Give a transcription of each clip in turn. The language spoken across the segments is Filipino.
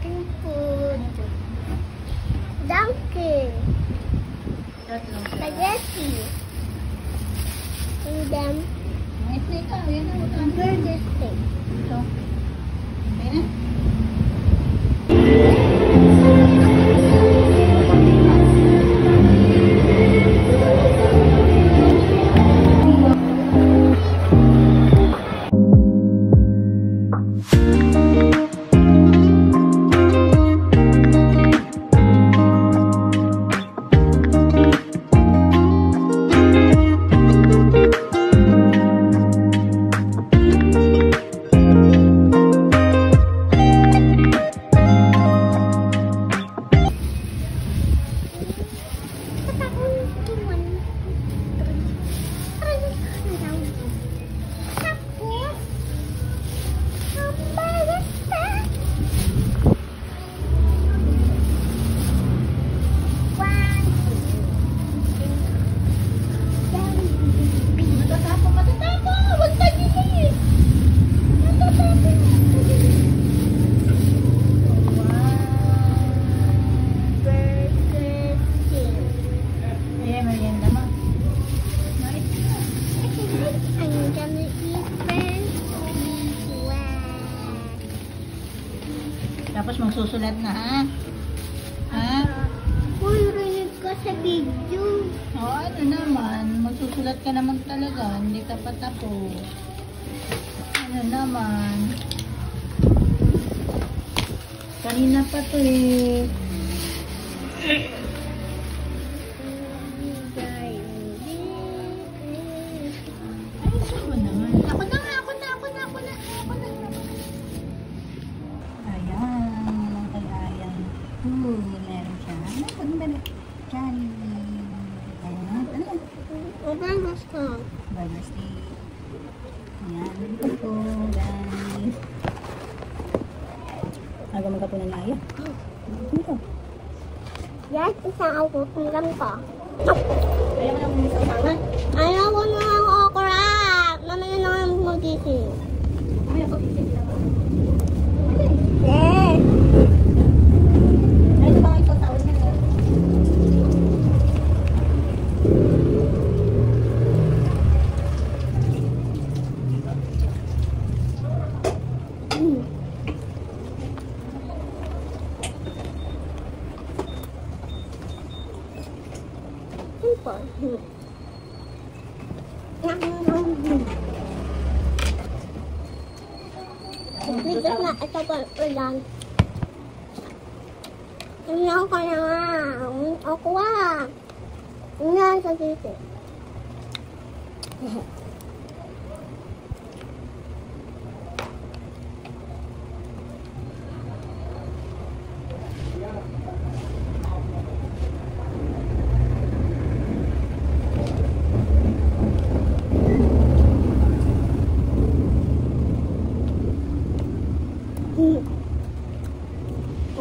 cooking food. Donkey. Spaghetti. And then burger steak. Tapos magsusulat na, ha? Ha? Uy, rinig ka sa video. O, ano naman? Magsusulat ka naman talaga. Hindi ka pa tapos. Ano naman? Kanina pa to eh. Ay, saan naman? Ako na. Meron siya. Ano ba? Johnny. Ayan. Ano yan? Burger steak. Burger steak. Ayan. Ito po, guys. Aga magkapunan na ayan. Ito. Yes, isang ako. Tingnan ko. Ayaw mo na kung isang pangan. Ayaw ko na ang okra. Mamaya na ang magising. Ayaw ko isip lang. Yes. Dito na ito po ulan. Tingnan ko na nga. Ako tingnan sa dito.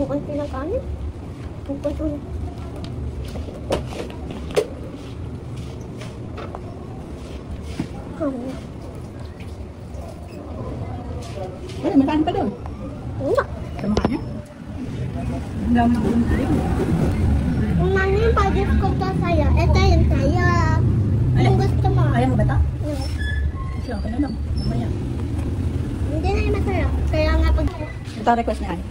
Bukan pinakain. Bukan ito. Ay, may kain pa doon. Enggak. Sa mukha niya? Ang dami ng ulam tayo. Kung ano yung pa-discuss ka sa'yo, ito yung sa'yo. Anong gusto mo? Ayaw mo ba ito? Yes. Kasi ako na lang. Mamaya. Hindi na yung masarap. Kaya nga pag... Ito request niya. Ayan.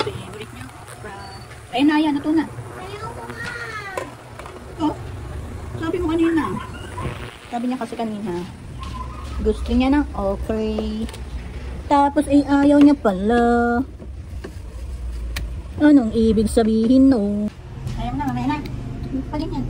Favorite niya. Ayun na, ayan. Ito na. Ayaw ko nga. Oh. Sabi mo kanina. Sabi niya kasi kanina. Gusto niya ng okay. Tapos ay ayaw niya pala. Anong ibig sabihin no? Ayaw na, mamaya na. Paling yan.